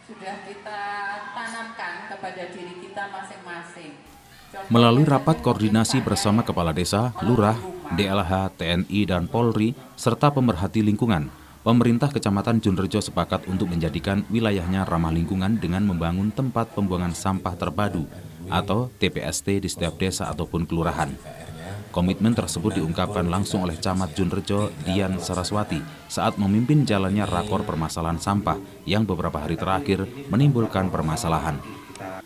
sudah kita tanamkan kepada diri kita masing-masing. Melalui rapat koordinasi bersama Kepala Desa, Lurah, DLH, TNI, dan Polri, serta pemerhati lingkungan, pemerintah Kecamatan Junrejo sepakat untuk menjadikan wilayahnya ramah lingkungan dengan membangun tempat pembuangan sampah terpadu atau TPST di setiap desa ataupun kelurahan. Komitmen tersebut diungkapkan langsung oleh Camat Junrejo, Dian Saraswati, saat memimpin jalannya rakor permasalahan sampah yang beberapa hari terakhir menimbulkan permasalahan.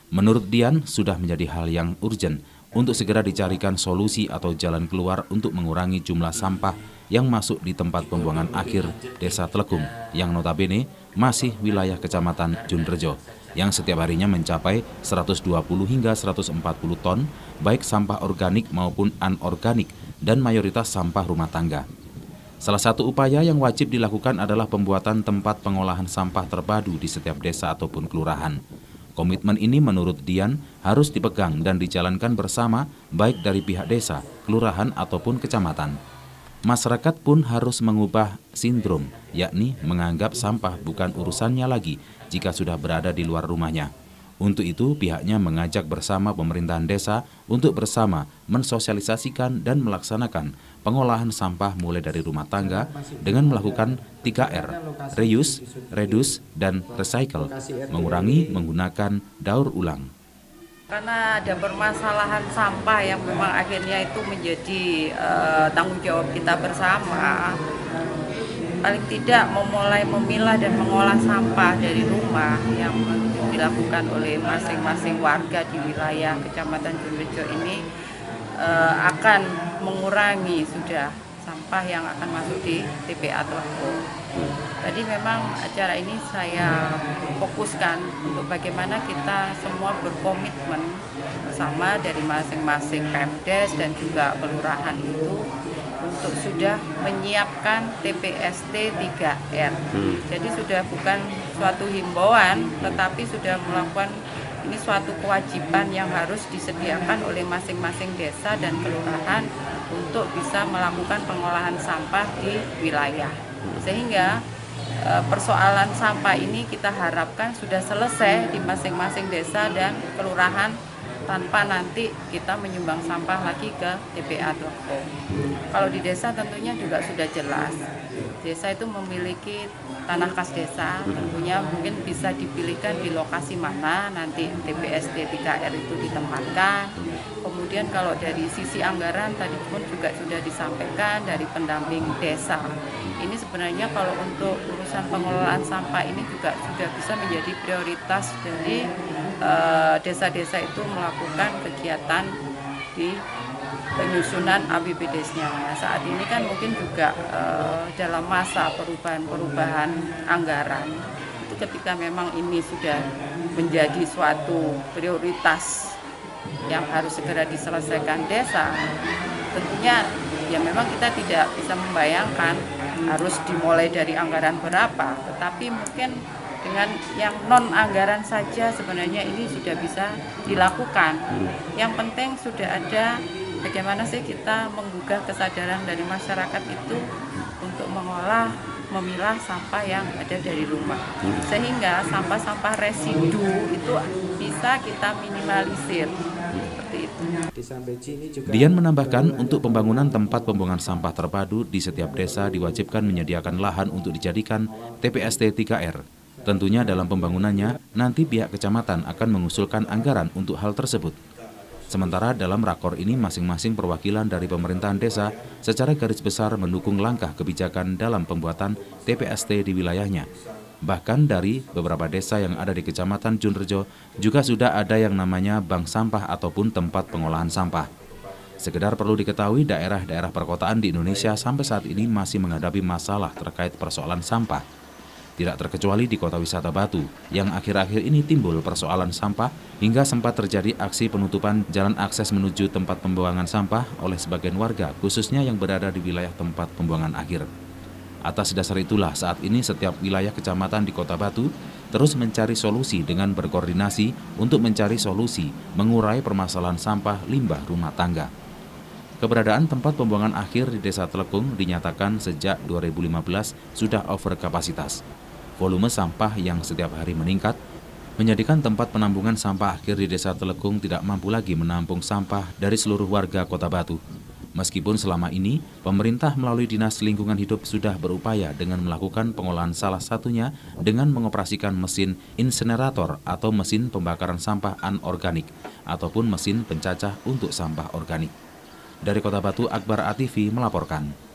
Menurut Dian, sudah menjadi hal yang urgent untuk segera dicarikan solusi atau jalan keluar untuk mengurangi jumlah sampah yang masuk di tempat pembuangan akhir Desa Telekung, yang notabene masih wilayah Kecamatan Junrejo, yang setiap harinya mencapai 120 hingga 140 ton, baik sampah organik maupun anorganik, dan mayoritas sampah rumah tangga. Salah satu upaya yang wajib dilakukan adalah pembuatan tempat pengolahan sampah terpadu di setiap desa ataupun kelurahan. Komitmen ini menurut Dian harus dipegang dan dijalankan bersama baik dari pihak desa, kelurahan ataupun kecamatan. Masyarakat pun harus mengubah sindrom, yakni menganggap sampah bukan urusannya lagi jika sudah berada di luar rumahnya. Untuk itu, pihaknya mengajak bersama pemerintahan desa untuk bersama mensosialisasikan dan melaksanakan pengolahan sampah mulai dari rumah tangga dengan melakukan 3R, reuse, reduce, dan recycle, mengurangi menggunakan daur ulang. Karena ada permasalahan sampah yang memang akhirnya itu menjadi tanggung jawab kita bersama. Paling tidak memulai memilah dan mengolah sampah dari rumah yang dilakukan oleh masing-masing warga di wilayah Kecamatan Junrejo ini akan mengurangi sudah sampah yang akan masuk di TPA Telekung. Tadi memang acara ini saya fokuskan untuk bagaimana kita semua berkomitmen bersama dari masing-masing Pemdes dan juga kelurahan itu untuk sudah menyiapkan TPST 3R. Jadi sudah bukan suatu himbauan, tetapi sudah melakukan ini suatu kewajiban yang harus disediakan oleh masing-masing desa dan kelurahan untuk bisa melakukan pengolahan sampah di wilayah. Sehingga persoalan sampah ini kita harapkan sudah selesai di masing-masing desa dan kelurahan tanpa nanti kita menyumbang sampah lagi ke TPA Telekung. Kalau di desa tentunya juga sudah jelas. Desa itu memiliki tanah kas desa, tentunya mungkin bisa dipilihkan di lokasi mana nanti TPST 3R itu ditempatkan. Kemudian kalau dari sisi anggaran tadi pun juga sudah disampaikan dari pendamping desa. Ini sebenarnya kalau untuk urusan pengelolaan sampah ini juga sudah bisa menjadi prioritas dari desa-desa itu melakukan kegiatan di penyusunan APBDes-nya. Nah, saat ini kan mungkin juga dalam masa perubahan anggaran, itu ketika memang ini sudah menjadi suatu prioritas yang harus segera diselesaikan desa, tentunya ya memang kita tidak bisa membayangkan harus dimulai dari anggaran berapa, tetapi mungkin dengan yang non-anggaran saja sebenarnya ini sudah bisa dilakukan. Yang penting sudah ada bagaimana sih kita menggugah kesadaran dari masyarakat itu untuk mengolah, memilah sampah yang ada dari rumah. Sehingga sampah-sampah residu itu bisa kita minimalisir. Seperti itu. Dian menambahkan untuk pembangunan tempat pembuangan sampah terpadu di setiap desa diwajibkan menyediakan lahan untuk dijadikan TPST 3R. Tentunya dalam pembangunannya, nanti pihak kecamatan akan mengusulkan anggaran untuk hal tersebut. Sementara dalam rakor ini masing-masing perwakilan dari pemerintahan desa secara garis besar mendukung langkah kebijakan dalam pembuatan TPST di wilayahnya. Bahkan dari beberapa desa yang ada di Kecamatan Junrejo juga sudah ada yang namanya bank sampah ataupun tempat pengolahan sampah. Sekedar perlu diketahui daerah-daerah perkotaan di Indonesia sampai saat ini masih menghadapi masalah terkait persoalan sampah. Tidak terkecuali di kota wisata Batu, yang akhir-akhir ini timbul persoalan sampah hingga sempat terjadi aksi penutupan jalan akses menuju tempat pembuangan sampah oleh sebagian warga, khususnya yang berada di wilayah tempat pembuangan akhir. Atas dasar itulah saat ini setiap wilayah kecamatan di kota Batu terus mencari solusi dengan berkoordinasi untuk mencari solusi mengurai permasalahan sampah limbah rumah tangga. Keberadaan tempat pembuangan akhir di Desa Telekung dinyatakan sejak 2015 sudah over kapasitas. volume sampah yang setiap hari meningkat menjadikan tempat penampungan sampah akhir di Desa Telekung tidak mampu lagi menampung sampah dari seluruh warga Kota Batu. Meskipun selama ini, pemerintah melalui Dinas Lingkungan Hidup sudah berupaya dengan melakukan pengolahan salah satunya dengan mengoperasikan mesin insinerator atau mesin pembakaran sampah anorganik ataupun mesin pencacah untuk sampah organik. Dari Kota Batu, Akbar ATV melaporkan.